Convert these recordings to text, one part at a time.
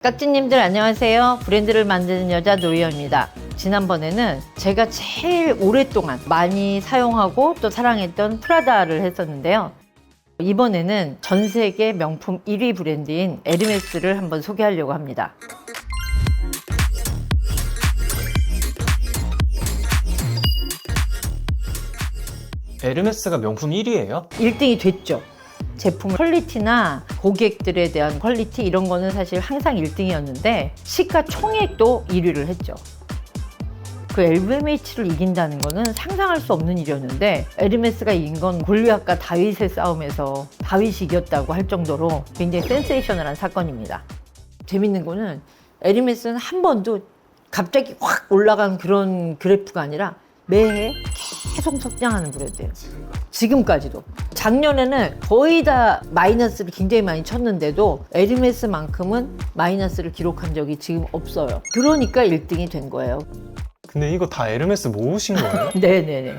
깍지님들 안녕하세요. 브랜드를 만드는 여자 노희연입니다. 지난번에는 제가 제일 오랫동안 많이 사용하고 또 사랑했던 프라다를 했었는데요. 이번에는 전 세계 명품 1위 브랜드인 에르메스를 한번 소개하려고 합니다. 에르메스가 명품 1위예요? 1등이 됐죠. 제품 퀄리티나 고객들에 대한 퀄리티 이런 거는 사실 항상 1등이었는데 시가총액도 1위를 했죠. 그 LVMH를 이긴다는 거는 상상할 수 없는 일이었는데 에르메스가 이긴 건 골리앗과 다윗의 싸움에서 다윗이 이겼다고 할 정도로 굉장히 센세이셔널한 사건입니다. 재밌는 거는 에르메스는 한 번도 갑자기 확 올라간 그런 그래프가 아니라 매해 계속 성장하는 브랜드예요. 지금까지도. 작년에는 거의 다 마이너스를 굉장히 많이 쳤는데도 에르메스만큼은 마이너스를 기록한 적이 지금 없어요. 그러니까 1등이 된 거예요. 근데 이거 다 에르메스 모으신 거예요? 네네네.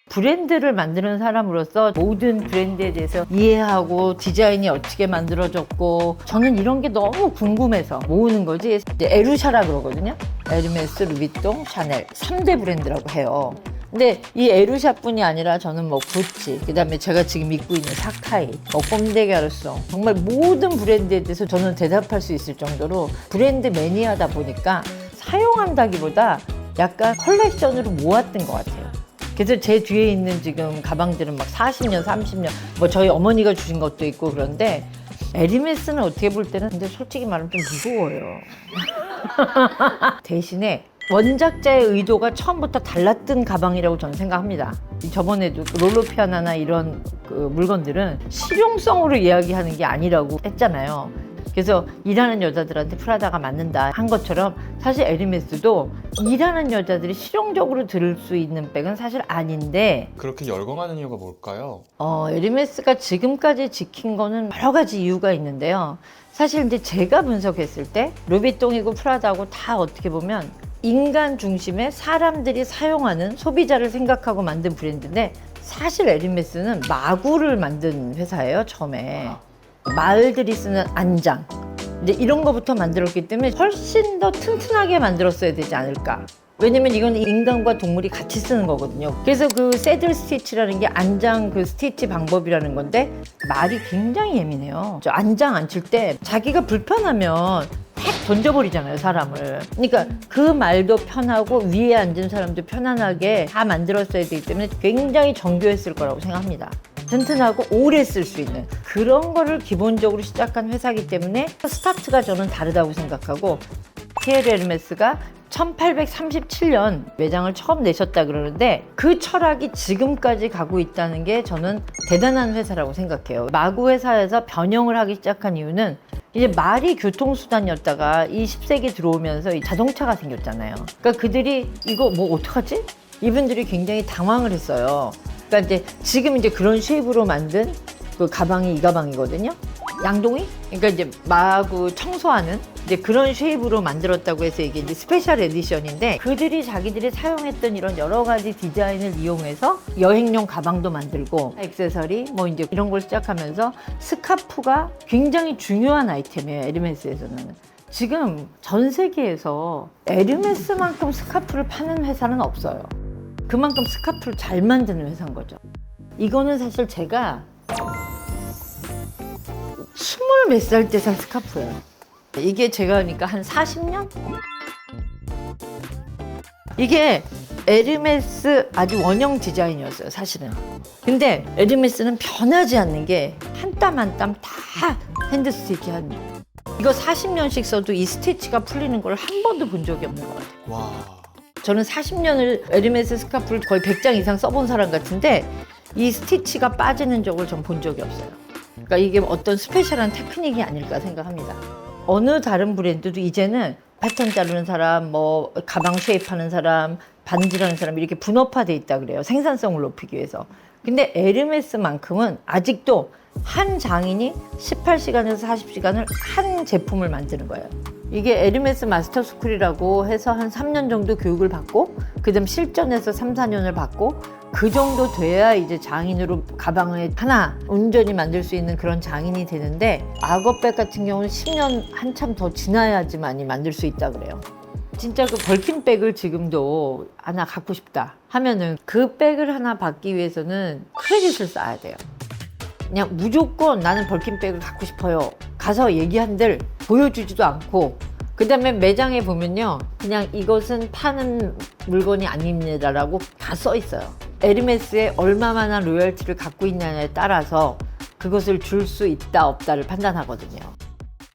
브랜드를 만드는 사람으로서 모든 브랜드에 대해서 이해하고 디자인이 어떻게 만들어졌고 저는 이런 게 너무 궁금해서 모으는 거지. 이제 에루샤라 그러거든요. 에르메스, 루비통, 샤넬 3대 브랜드라고 해요. 근데 이 에루샤뿐이 아니라 저는 뭐 구찌, 그다음에 제가 지금 입고 있는 사카이, 꼼데 가르송 정말 모든 브랜드에 대해서 저는 대답할 수 있을 정도로 브랜드 매니아다 보니까 사용한다기보다 약간 컬렉션으로 모았던 것 같아요. 그래서 제 뒤에 있는 지금 가방들은 막 40년, 30년, 뭐 저희 어머니가 주신 것도 있고 그런데 에르메스는 어떻게 볼 때는 근데 솔직히 말하면 좀 무서워요. 대신에 원작자의 의도가 처음부터 달랐던 가방이라고 저는 생각합니다. 저번에도 롤로 피아나나 이런 그 물건들은 실용성으로 이야기하는 게 아니라고 했잖아요. 그래서 일하는 여자들한테 프라다가 맞는다 한 것처럼 사실 에르메스도 일하는 여자들이 실용적으로 들을 수 있는 백은 사실 아닌데 그렇게 열광하는 이유가 뭘까요? 에르메스가 지금까지 지킨 거는 여러 가지 이유가 있는데요. 사실 이제 제가 분석했을 때 루비통이고 프라다고 다 어떻게 보면 인간 중심의 사람들이 사용하는 소비자를 생각하고 만든 브랜드인데 사실 에르메스는 마구를 만든 회사예요. 처음에 마을들이 쓰는 안장 이제 이런 거부터 만들었기 때문에 훨씬 더 튼튼하게 만들었어야 되지 않을까. 왜냐면 이건 인간과 동물이 같이 쓰는 거거든요. 그래서 그 새들 스티치라는 게 안장 그 스티치 방법이라는 건데 말이 굉장히 예민해요. 저 안장 안 칠 때 자기가 불편하면 탁 던져버리잖아요, 사람을. 그러니까 그 말도 편하고 위에 앉은 사람도 편안하게 다 만들었어야 되기 때문에 굉장히 정교했을 거라고 생각합니다. 튼튼하고 오래 쓸 수 있는 그런 거를 기본적으로 시작한 회사이기 때문에 스타트가 저는 다르다고 생각하고 피에르 에르메스가 1837년 매장을 처음 내셨다 그러는데 그 철학이 지금까지 가고 있다는 게 저는 대단한 회사라고 생각해요. 마구 회사에서 변형을 하기 시작한 이유는 이제 말이 교통수단이었다가 20세기 들어오면서 이 자동차가 생겼잖아요. 그러니까 그들이 이거 뭐 어떡하지? 이분들이 굉장히 당황을 했어요. 그러니까 이제 지금 이제 그런 쉐입으로 만든 그 가방이 이 가방이거든요. 양동이? 그러니까 이제 마구 청소하는 이제 그런 쉐입으로 만들었다고 해서 이게 이제 스페셜 에디션인데 그들이 자기들이 사용했던 이런 여러 가지 디자인을 이용해서 여행용 가방도 만들고 액세서리 뭐 이제 이런 걸 시작하면서 스카프가 굉장히 중요한 아이템이에요. 에르메스에서는. 지금 전 세계에서 에르메스만큼 스카프를 파는 회사는 없어요. 그만큼 스카프를 잘 만드는 회사인 거죠. 이거는 사실 제가 20 몇 살 때 산 스카프예요. 이게 제가 그러니까 한 40년? 이게 에르메스 아주 원형 디자인이었어요, 사실은. 근데 에르메스는 변하지 않는 게 한 땀 한 땀 다 핸드 스티치 한 이거 40년씩 써도 이 스티치가 풀리는 걸 한 번도 본 적이 없는 것 같아요. 와. 저는 40년을 에르메스 스카프를 거의 100장 이상 써본 사람 같은데 이 스티치가 빠지는 적을 전 본 적이 없어요. 그러니까 이게 어떤 스페셜한 테크닉이 아닐까 생각합니다. 어느 다른 브랜드도 이제는 패턴 자르는 사람, 뭐 가방 쉐입하는 사람, 반지라는 사람 이렇게 분업화돼 있다 그래요. 생산성을 높이기 위해서. 근데 에르메스만큼은 아직도 한 장인이 18시간에서 40시간을 한 제품을 만드는 거예요. 이게 에르메스 마스터 스쿨이라고 해서 한 3년 정도 교육을 받고 그다음 실전에서 3, 4년을 받고 그 정도 돼야 이제 장인으로 가방을 하나 온전히 만들 수 있는 그런 장인이 되는데, 악어백 같은 경우는 10년 한참 더 지나야지만이 만들 수 있다 그래요. 진짜 그 벌킨백을 지금도 하나 갖고 싶다 하면은 그 백을 하나 받기 위해서는 크레딧을 쌓아야 돼요. 그냥 무조건 나는 벌킨백을 갖고 싶어요 가서 얘기한들 보여주지도 않고, 그 다음에 매장에 보면요, 그냥 이것은 파는 물건이 아닙니다 라고 다 써 있어요. 에르메스에 얼마만한 로열티를 갖고 있냐에 따라서 그것을 줄 수 있다 없다를 판단하거든요.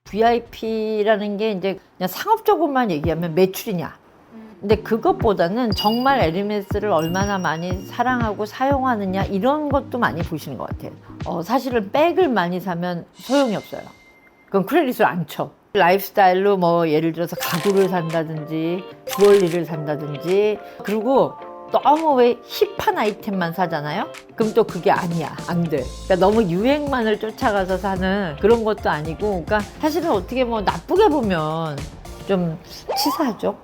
VIP라는 게 이제 그냥 상업적으로만 얘기하면 매출이냐, 근데 그것보다는 정말 에르메스를 얼마나 많이 사랑하고 사용하느냐, 이런 것도 많이 보시는 것 같아요. 사실은 백을 많이 사면 소용이 없어요. 그건 크레딧을 안 쳐. 라이프스타일로 뭐 예를 들어서 가구를 산다든지 주얼리를 산다든지, 그리고 너무 왜 힙한 아이템만 사잖아요? 그럼 또 그게 아니야. 안 돼. 그러니까 너무 유행만을 쫓아가서 사는 그런 것도 아니고, 그러니까 사실은 어떻게 뭐 나쁘게 보면 좀 치사하죠?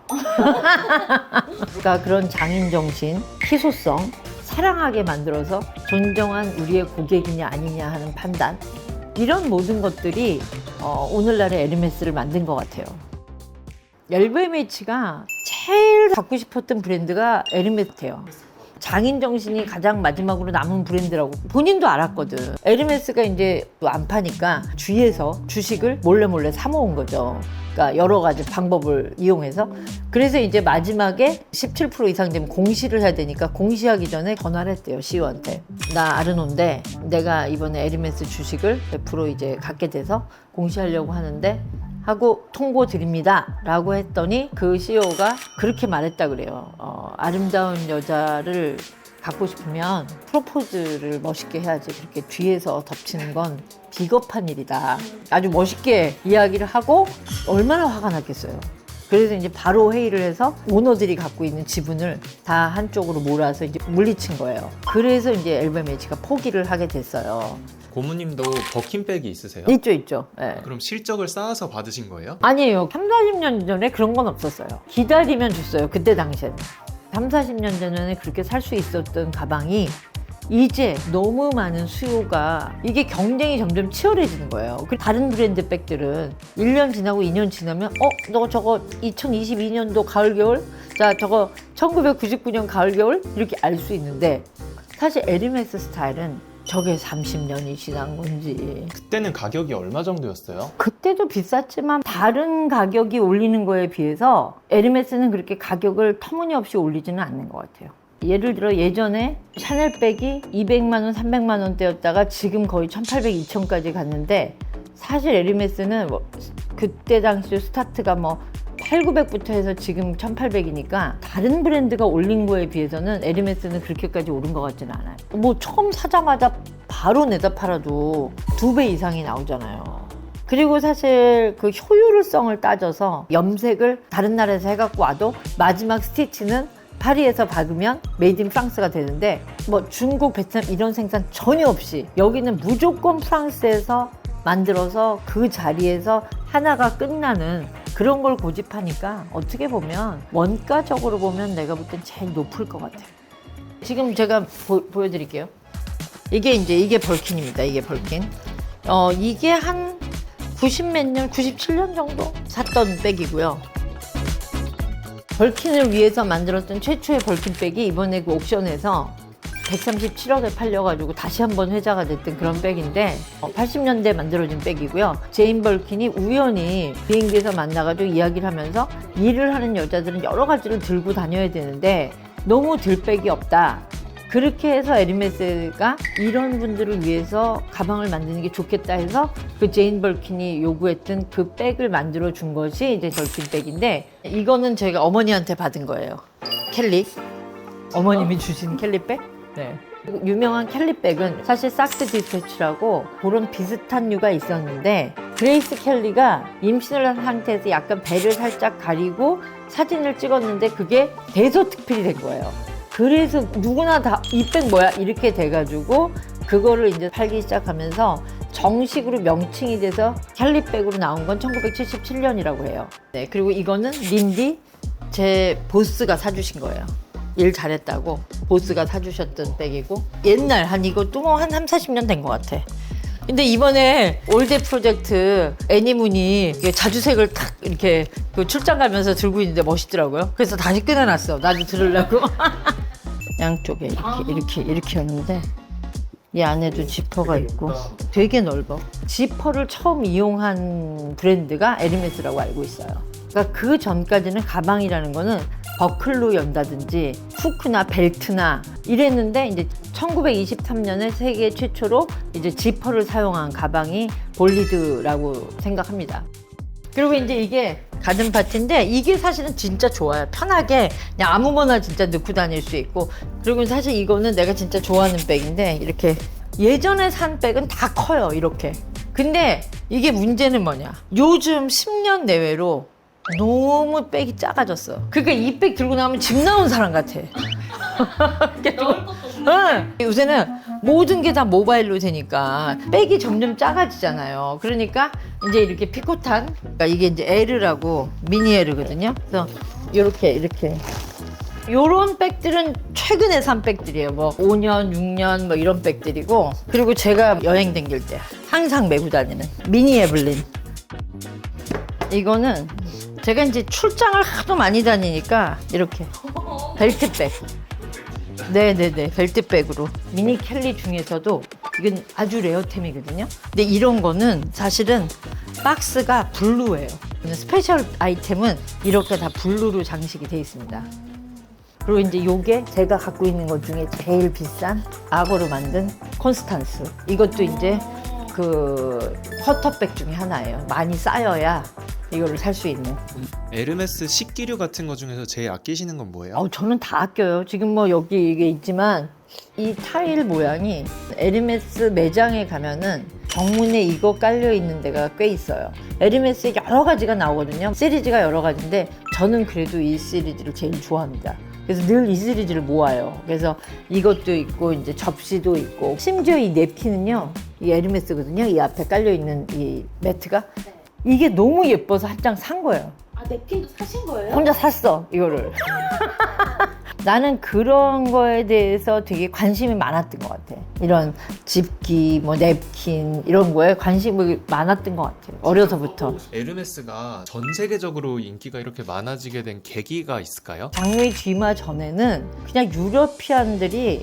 그러니까 그런 장인 정신, 희소성, 사랑하게 만들어서 존경한 우리의 고객이냐 아니냐 하는 판단, 이런 모든 것들이 오늘날의 에르메스를 만든 것 같아요. LVMH가 제일 갖고 싶었던 브랜드가 에르메스예요. 장인 정신이 가장 마지막으로 남은 브랜드라고 본인도 알았거든. 에르메스가 이제 안 파니까 주위에서 주식을 몰래 사 모은 거죠. 그러니까 여러 가지 방법을 이용해서. 그래서 이제 마지막에 17% 이상 되면 공시를 해야 되니까 공시하기 전에 전화를 했대요, CEO한테. 나 아르노인데 내가 이번에 에르메스 주식을 100% 이제 갖게 돼서 공시하려고 하는데 하고 통보 드립니다 라고 했더니 그 CEO가 그렇게 말했다 그래요. 아름다운 여자를 갖고 싶으면 프로포즈를 멋있게 해야지, 그렇게 뒤에서 덮치는 건 비겁한 일이다. 아주 멋있게 이야기를 하고 얼마나 화가 났겠어요. 그래서 이제 바로 회의를 해서 오너들이 갖고 있는 지분을 다 한쪽으로 몰아서 이제 물리친 거예요. 그래서 이제 LVMH가 포기를 하게 됐어요. 고모님도 버킨백이 있으세요? 있죠. 네. 그럼 실적을 쌓아서 받으신 거예요? 아니에요. 3, 40년 전에 그런 건 없었어요. 기다리면 줬어요. 그때 당시에는. 3, 40년 전에 그렇게 살 수 있었던 가방이 이제 너무 많은 수요가, 이게 경쟁이 점점 치열해지는 거예요. 다른 브랜드 백들은 1년 지나고 2년 지나면 너 저거 2022년도 가을 겨울? 자, 저거 1999년 가을 겨울? 이렇게 알 수 있는데, 사실 에르메스 스타일은 저게 30년이 지난 건지. 그때는 가격이 얼마 정도였어요? 그때도 비쌌지만 다른 가격이 올리는 거에 비해서 에르메스는 그렇게 가격을 터무니없이 올리지는 않는 것 같아요. 예를 들어 예전에 샤넬백이 200만 원, 300만 원대였다가 지금 거의 1,800, 2,000까지 갔는데, 사실 에르메스는 그때 당시 스타트가 뭐 8,900부터 해서 지금 1,800이니까 다른 브랜드가 올린 거에 비해서는 에르메스는 그렇게까지 오른 것 같지는 않아요. 뭐 처음 사자마자 바로 내다 팔아도 2배 이상이 나오잖아요. 그리고 사실 그 효율성을 따져서 염색을 다른 나라에서 해갖고 와도 마지막 스티치는 파리에서 박으면 메이드 인 프랑스가 되는데, 뭐 중국, 베트남 이런 생산 전혀 없이 여기는 무조건 프랑스에서 만들어서 그 자리에서 하나가 끝나는 그런 걸 고집하니까 어떻게 보면 원가적으로 보면 내가 볼 땐 제일 높을 것 같아요. 지금 제가 보여드릴게요. 이게 벌킨입니다. 이게 벌킨. 이게 한 90몇 년, 97년 정도 샀던 백이고요. 벌킨을 위해서 만들었던 최초의 벌킨백이 이번에 그 옥션에서 137억에 팔려가지고 다시 한번 회자가 됐던 그런 백인데, 80년대 만들어진 백이고요. 제인 벌킨이 우연히 비행기에서 만나가지고 이야기를 하면서 일을 하는 여자들은 여러 가지를 들고 다녀야 되는데 너무 들 백이 없다. 그렇게 해서 에르메스가 이런 분들을 위해서 가방을 만드는 게 좋겠다 해서 그 제인 벌킨이 요구했던 그 백을 만들어 준 것이 이제 벌킨 백인데, 이거는 제가 어머니한테 받은 거예요. 켈리. 어머님이 주신 켈리백? 네. 유명한 켈리백은 사실 sak스 디스패치라고 그런 비슷한 류가 있었는데, 그레이스 켈리가 임신을 한 상태에서 약간 배를 살짝 가리고 사진을 찍었는데 그게 대서특필이 된 거예요. 그래서 누구나 다 이 백 뭐야? 이렇게 돼가지고 그거를 이제 팔기 시작하면서 정식으로 명칭이 돼서 켈리백으로 나온 건 1977년이라고 해요. 네, 그리고 이거는 린디, 제 보스가 사주신 거예요. 일 잘했다고 보스가 사주셨던 백이고 옛날 한 이것도 뭐 한 30-40년 된 것 같아. 근데 이번에 올드 프로젝트 애니문이 자주색을 탁 이렇게 그 출장 가면서 들고 있는데 멋있더라고요. 그래서 다시 꺼내놨어. 나도 들으려고. 양쪽에 이렇게였는데 이 안에도 지퍼가 있고 되게 넓어. 지퍼를 처음 이용한 브랜드가 에르메스라고 알고 있어요. 그러니까 그 전까지는 가방이라는 거는 버클로 연다든지 후크나 벨트나 이랬는데 이제 1923년에 세계 최초로 이제 지퍼를 사용한 가방이 볼리드라고 생각합니다. 그리고 이제 이게 가든 파티인데 이게 사실은 진짜 좋아요. 편하게 그냥 아무거나 진짜 넣고 다닐 수 있고. 그리고 사실 이거는 내가 진짜 좋아하는 백인데 이렇게 예전에 산 백은 다 커요. 이렇게. 근데 이게 문제는 뭐냐? 요즘 10년 내외로 너무 백이 작아졌어. 그러니까 이 백 들고 나오면 집 나온 사람 같아. 넣을 것도 없는. 응. 요새는 모든 게 다 모바일로 되니까 백이 점점 작아지잖아요. 그러니까 이제 이렇게 피코탄, 그러니까 이게 이제 L이라고 미니 L이거든요. 그래서 이렇게 요런 백들은 최근에 산 백들이에요. 뭐 5년, 6년 뭐 이런 백들이고. 그리고 제가 여행 다닐 때 항상 메고 다니는 미니 에블린. 이거는 제가 이제 출장을 하도 많이 다니니까 이렇게 벨트백. 네네네, 벨트백으로. 미니 켈리 중에서도 이건 아주 레어템이거든요. 근데 이런 거는 사실은 박스가 블루예요. 스페셜 아이템은 이렇게 다 블루로 장식이 돼 있습니다. 그리고 이제 요게 제가 갖고 있는 것 중에 제일 비싼 악어로 만든 콘스탄스. 이것도 이제 그 쿼터백 중에 하나예요. 많이 쌓여야 이거를 살 수 있는. 에르메스 식기류 같은 거 중에서 제일 아끼시는 건 뭐예요? 저는 다 아껴요. 지금 뭐 여기 이게 있지만 이 타일 모양이 에르메스 매장에 가면은 정문에 이거 깔려 있는 데가 꽤 있어요. 에르메스에 여러 가지가 나오거든요. 시리즈가 여러 가지인데 저는 그래도 이 시리즈를 제일 좋아합니다. 그래서 늘 이 시리즈를 모아요. 그래서 이것도 있고 이제 접시도 있고 심지어 이 냅킨은요, 이 에르메스거든요. 이 앞에 깔려 있는 이 매트가 이게 너무 예뻐서 한 장 산 거예요. 아, 냅킨도 사신 거예요? 혼자 샀어, 이거를. 나는 그런 거에 대해서 되게 관심이 많았던 것 같아. 이런 집기, 뭐 냅킨 이런 거에 관심이 많았던 것 같아요. 어려서부터. 에르메스가 전 세계적으로 인기가 이렇게 많아지게 된 계기가 있을까요? 장르의 뒤마 전에는 그냥 유러피안들이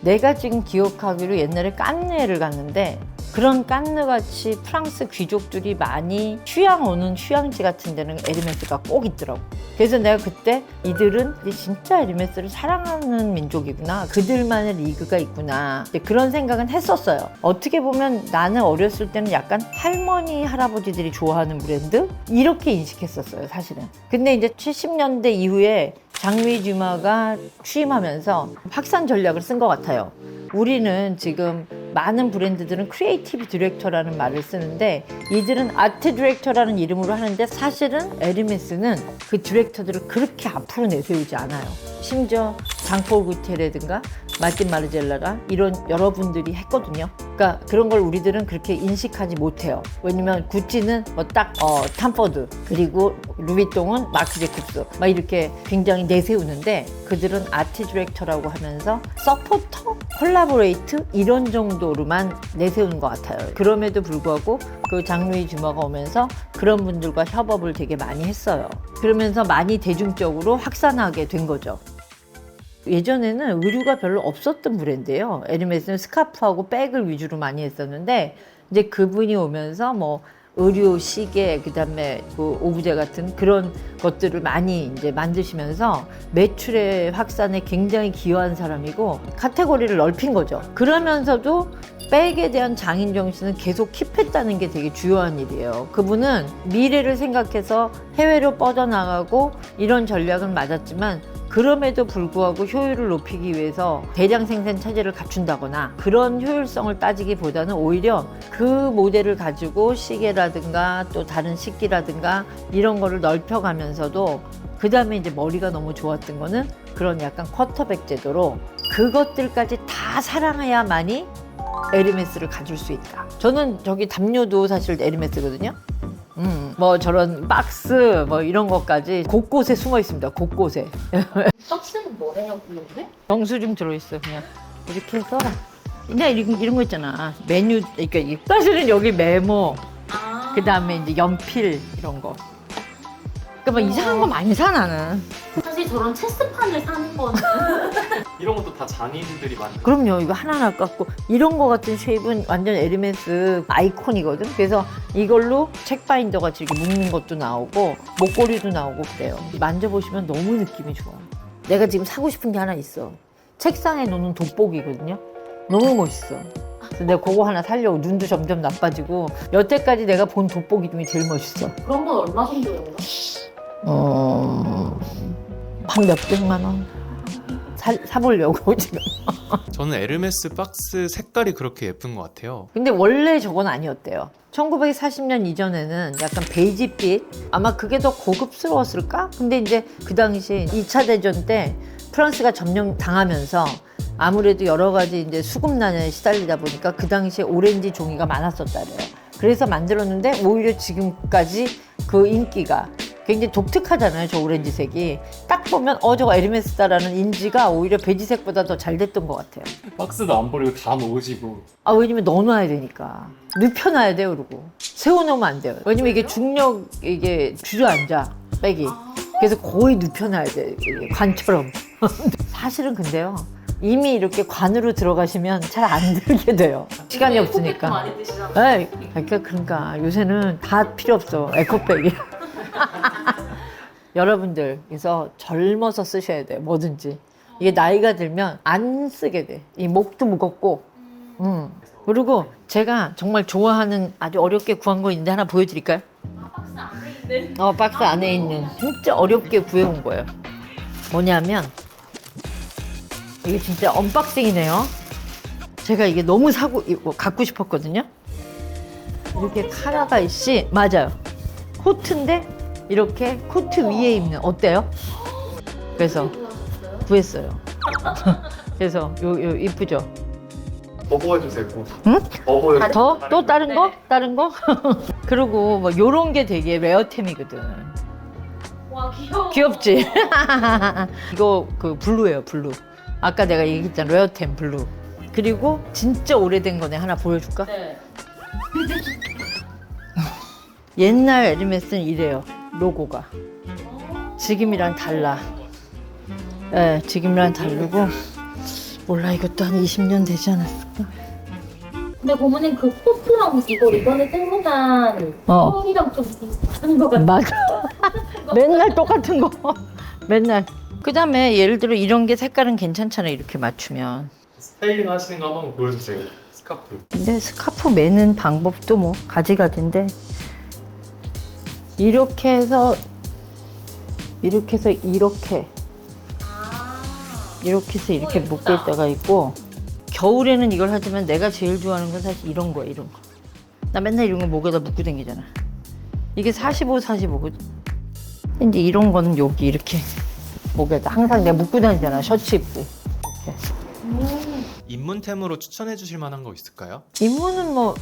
내가 지금 기억하기로 옛날에 깐느를 갔는데 그런 깐느 같이 프랑스 귀족들이 많이 휴양 오는 휴양지 같은 데는 에르메스가 꼭 있더라고. 그래서 내가 그때 이들은 진짜 에르메스를 사랑하는 민족이구나. 그들만의 리그가 있구나. 그런 생각은 했었어요. 어떻게 보면 나는 어렸을 때는 약간 할머니, 할아버지들이 좋아하는 브랜드? 이렇게 인식했었어요, 사실은. 근데 이제 70년대 이후에 장미 듀마가 취임하면서 확산 전략을 쓴 것 같아요. 우리는 지금 많은 브랜드들은 크리에이티브 디렉터라는 말을 쓰는데 이들은 아트 디렉터라는 이름으로 하는데 사실은 에르메스는 그 디렉터들을 그렇게 앞으로 내세우지 않아요. 심지어 장폴 구테라든가 마틴 마르젤라가 이런 여러분들이 했거든요. 그러니까 그런 걸 우리들은 그렇게 인식하지 못해요. 왜냐면 구찌는 뭐 딱 탐포드, 그리고 루비통은 마크 제콥스 막 이렇게 굉장히 내세우는데 그들은 아트 디렉터라고 하면서 서포터, 콜라보레이트 이런 정도로만 내세우는 것 같아요. 그럼에도 불구하고 그 장루이 듀마가 오면서 그런 분들과 협업을 되게 많이 했어요. 그러면서 많이 대중적으로 확산하게 된 거죠. 예전에는 의류가 별로 없었던 브랜드예요. 에르메스는 스카프하고 백을 위주로 많이 했었는데 이제 그분이 오면서 뭐 의류, 시계, 그다음에 그 오브제 같은 그런 것들을 많이 이제 만드시면서 매출의 확산에 굉장히 기여한 사람이고 카테고리를 넓힌 거죠. 그러면서도 백에 대한 장인 정신은 계속 킵했다는 게 되게 중요한 일이에요. 그분은 미래를 생각해서 해외로 뻗어나가고 이런 전략은 맞았지만 그럼에도 불구하고 효율을 높이기 위해서 대량 생산 체제를 갖춘다거나 그런 효율성을 따지기보다는 오히려 그 모델을 가지고 시계라든가 또 다른 식기라든가 이런 거를 넓혀가면서도 그 다음에 이제 머리가 너무 좋았던 거는 그런 약간 쿼터백 제도로 그것들까지 다 사랑해야만이 에르메스를 가질 수 있다. 저는 저기 담요도 사실 에르메스거든요. 뭐 저런 박스 뭐 이런 것까지 곳곳에 숨어 있습니다. 곳곳에. 떡스는 뭐래요, 그런데? 영수증 들어있어 그냥 이렇게 써라. 그냥 이런 거 있잖아. 메뉴 그러니까 사실은 여기 메모 아. 그 다음에 이제 연필 이런 거. 그러니까 뭐 이상한 거 많이 사 나는. 사실 저런 체스판을 사는 거는 이런 것도 다 장인들이 만든. 그럼요. 이거 하나하나 깎고 이런 거 같은 쉐입은 완전 에르메스 아이콘이거든. 그래서 이걸로 책 바인더 같이 이렇게 묶는 것도 나오고 목걸이도 나오고 그래요. 만져보시면 너무 느낌이 좋아. 내가 지금 사고 싶은 게 하나 있어. 책상에 놓는 돋보기거든요. 너무 멋있어. 그래서 내가 그거 하나 사려고. 눈도 점점 나빠지고 여태까지 내가 본 돋보기 중에 제일 멋있어. 그런 건 얼마 정도예요? 한 몇백만 원 사보려고 지금. 저는 에르메스 박스 색깔이 그렇게 예쁜 것 같아요. 근데 원래 저건 아니었대요. 1940년 이전에는 약간 베이지빛, 아마 그게 더 고급스러웠을까? 근데 이제 그 당시 2차 대전 때 프랑스가 점령 당하면서 아무래도 여러 가지 이제 수급난에 시달리다 보니까 그 당시에 오렌지 종이가 많았었다래요. 그래서 만들었는데 오히려 지금까지 그 인기가 굉장히 독특하잖아요. 저 오렌지색이 딱 보면 저거 에르메스다라는 인지가 오히려 베지색보다 더 잘 됐던 것 같아요. 박스도 안 버리고 다 놓으시고. 왜냐면 넣어놔야 되니까 눕혀놔야 돼요. 그리고 세워놓으면 안 돼요. 왜냐면 이게 중력 이게 주저앉아 백이. 그래서 거의 눕혀놔야 돼. 이게 관처럼. 사실은 근데요, 이미 이렇게 관으로 들어가시면 잘 안 들게 돼요. 시간이 없으니까. 많이 드시잖아요. 네, 그러니까 요새는 다 필요 없어. 에코백이. 여러분들 그래서 젊어서 쓰셔야 돼요. 뭐든지. 이게 나이가 들면 안 쓰게 돼. 이 목도 무겁고. 그리고 제가 정말 좋아하는 아주 어렵게 구한 거 있는데 하나 보여드릴까요? 박스 안에 있는. 박스 안에 있는 진짜 어렵게 구해온 거예요. 뭐냐면 이게 진짜 언박싱이네요. 제가 이게 너무 갖고 싶었거든요. 이렇게 카라가 있이 맞아요. 코트인데 이렇게 코트 위에 입는 어때요? 그래서 구했어요. 그래서 요 이쁘죠? 더 보여주세요. 응? 더 보여주세요. 또 다른 거? 다른 거? 그리고 뭐 요런 게 되게 레어템이거든. 와, 귀여워. 귀엽지? 이거 그 블루예요, 블루. 아까 내가 얘기했잖아, 레어템 블루. 그리고 진짜 오래된 거네 하나 보여줄까? 네. 옛날 에르메스는 이래요, 로고가. 지금이랑 달라. 네, 지금이랑 다르고. 몰라, 이것도 한 20년 되지 않았을까? 근데 고모님 그 코트랑 이거 이번에 생각한 톤이랑 좀 비슷한 것 같아요. 맞아. 맨날 똑같은 거. 맨날. 그 다음에 예를 들어 이런 게 색깔은 괜찮잖아, 이렇게 맞추면. 스타일링 하시는 거 한번 보여주세요. 스카프. 근데 스카프 매는 방법도 뭐 가지가지인데 이렇게 해서 이렇게 해서 이렇게 해서 이렇게 묶을 때가 있고, 겨울에는 이걸 하지만 내가 제일 좋아하는 건 사실 이런 거야, 이런 거. 나 맨날 이런 거 목에다 묶고 다니잖아. 이게 45거든. 근데 이런 거는 여기 이렇게 목에다 항상 내가 묶고 다니잖아, 셔츠 입고. 이렇게. 입문템으로 추천해 주실 만한 거 있을까요? 입문은 뭐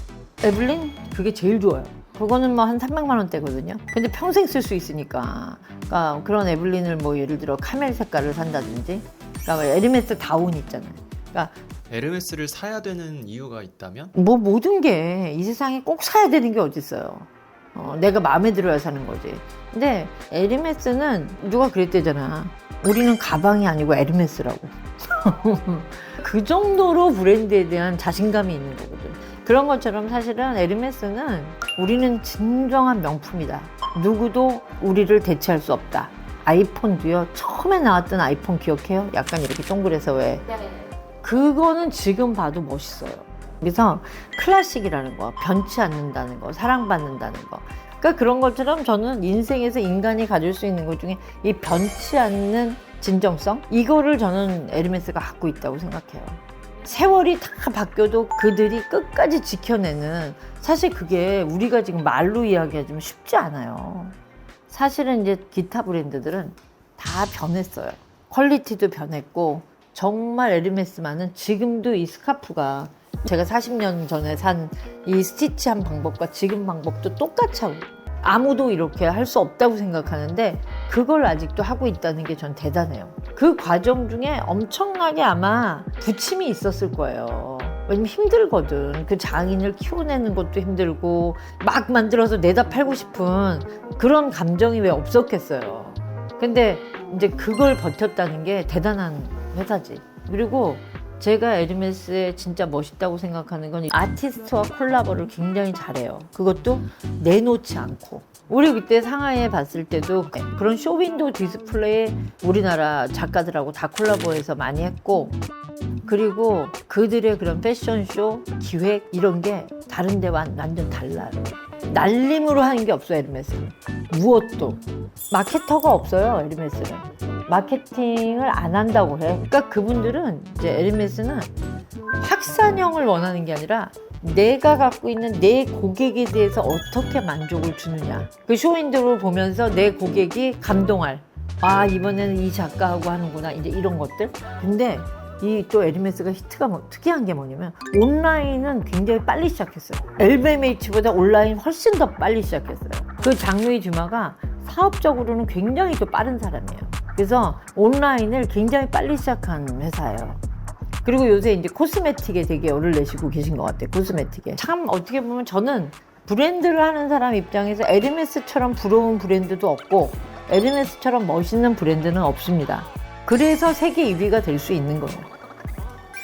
에블린? 그게 제일 좋아요. 그거는 뭐 한 300만 원대거든요. 근데 평생 쓸 수 있으니까. 그러니까 그런 에블린을 뭐 예를 들어 카멜 색깔을 산다든지, 그러니까 뭐 에르메스 다운 있잖아요. 그러니까 에르메스를 사야 되는 이유가 있다면? 뭐 모든 게 이 세상에 꼭 사야 되는 게 어딨어요. 내가 마음에 들어야 사는 거지. 근데 에르메스는 누가 그랬대잖아. 우리는 가방이 아니고 에르메스라고. 그 정도로 브랜드에 대한 자신감이 있는 거거든. 그런 것처럼 사실은 에르메스는 우리는 진정한 명품이다. 누구도 우리를 대체할 수 없다. 아이폰도요. 처음에 나왔던 아이폰 기억해요? 약간 이렇게 동그래서 왜. 네. 그거는 지금 봐도 멋있어요. 그래서 클래식이라는 거, 변치 않는다는 거, 사랑받는다는 거. 그러니까 그런 것처럼 저는 인생에서 인간이 가질 수 있는 것 중에 이 변치 않는 진정성? 이거를 저는 에르메스가 갖고 있다고 생각해요. 세월이 다 바뀌어도 그들이 끝까지 지켜내는, 사실 그게 우리가 지금 말로 이야기하지만 쉽지 않아요. 사실은 이제 기타 브랜드들은 다 변했어요. 퀄리티도 변했고, 정말 에르메스만은 지금도 이 스카프가 제가 40년 전에 산 이 스티치한 방법과 지금 방법도 똑같이 하고 아무도 이렇게 할 수 없다고 생각하는데 그걸 아직도 하고 있다는 게 전 대단해요. 그 과정 중에 엄청나게 아마 부침이 있었을 거예요. 왜냐면 힘들거든. 그 장인을 키워내는 것도 힘들고 막 만들어서 내다 팔고 싶은 그런 감정이 왜 없었겠어요. 근데 이제 그걸 버텼다는 게 대단한 회사지. 그리고 제가 에르메스에 진짜 멋있다고 생각하는 건 아티스트와 콜라보를 굉장히 잘해요. 그것도 내놓지 않고. 우리 그때 상하이에 봤을 때도 그런 쇼윈도우 디스플레이 우리나라 작가들하고 다 콜라보해서 많이 했고, 그리고 그들의 그런 패션쇼 기획 이런 게 다른 데와 완전 달라요. 날림으로 하는 게 없어요, 에르메스는. 무엇도. 마케터가 없어요, 에르메스는. 마케팅을 안 한다고 해. 그러니까 그분들은 이제 에르메스는 확산형을 원하는 게 아니라 내가 갖고 있는 내 고객에 대해서 어떻게 만족을 주느냐. 그 쇼윈도우를 보면서 내 고객이 감동할. 아, 이번에는 이 작가하고 하는구나. 이제 이런 것들. 근데 이 또 에르메스가 히트가 특이한 게 뭐냐면 온라인은 굉장히 빨리 시작했어요. LVMH보다 온라인 훨씬 더 빨리 시작했어요. 그 장루이 듀마가 사업적으로는 굉장히 또 빠른 사람이에요. 그래서 온라인을 굉장히 빨리 시작한 회사예요. 그리고 요새 이제 코스메틱에 되게 열을 내시고 계신 것 같아요. 코스메틱에. 참 어떻게 보면 저는 브랜드를 하는 사람 입장에서 에르메스처럼 부러운 브랜드도 없고 에르메스처럼 멋있는 브랜드는 없습니다. 그래서 세계 2위가 될 수 있는 거예요.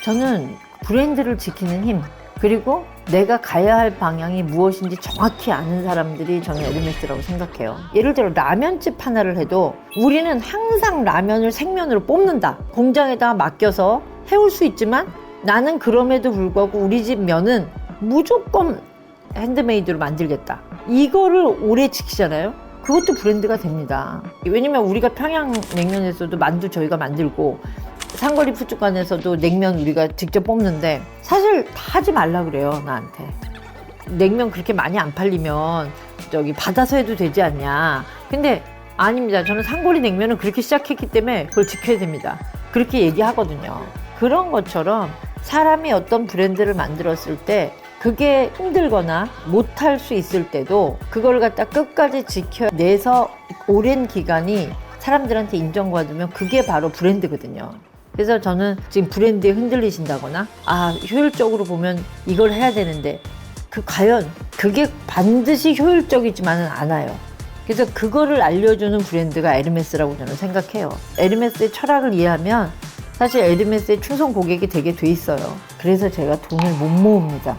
저는 브랜드를 지키는 힘, 그리고 내가 가야 할 방향이 무엇인지 정확히 아는 사람들이 저는 에르메스라고 생각해요. 예를 들어 라면집 하나를 해도 우리는 항상 라면을 생면으로 뽑는다. 공장에다가 맡겨서 해올 수 있지만 나는 그럼에도 불구하고 우리 집 면은 무조건 핸드메이드로 만들겠다. 이거를 오래 지키잖아요. 그것도 브랜드가 됩니다. 왜냐면 우리가 평양냉면에서도 만두 저희가 만들고 상거리 푸주간에서도 냉면 우리가 직접 뽑는데 사실 다 하지 말라 그래요, 나한테. 냉면 그렇게 많이 안 팔리면 저기 받아서 해도 되지 않냐. 근데 아닙니다. 저는 상거리 냉면은 그렇게 시작했기 때문에 그걸 지켜야 됩니다. 그렇게 얘기하거든요. 그런 것처럼 사람이 어떤 브랜드를 만들었을 때 그게 힘들거나 못할 수 있을 때도 그걸 갖다 끝까지 지켜내서 오랜 기간이 사람들한테 인정받으면 그게 바로 브랜드거든요. 그래서 저는 지금 브랜드에 흔들리신다거나 효율적으로 보면 이걸 해야 되는데 과연 그게 반드시 효율적이지만은 않아요. 그래서 그거를 알려주는 브랜드가 에르메스라고 저는 생각해요. 에르메스의 철학을 이해하면 사실 에르메스의 충성 고객이 되게 돼 있어요. 그래서 제가 돈을 못 모읍니다.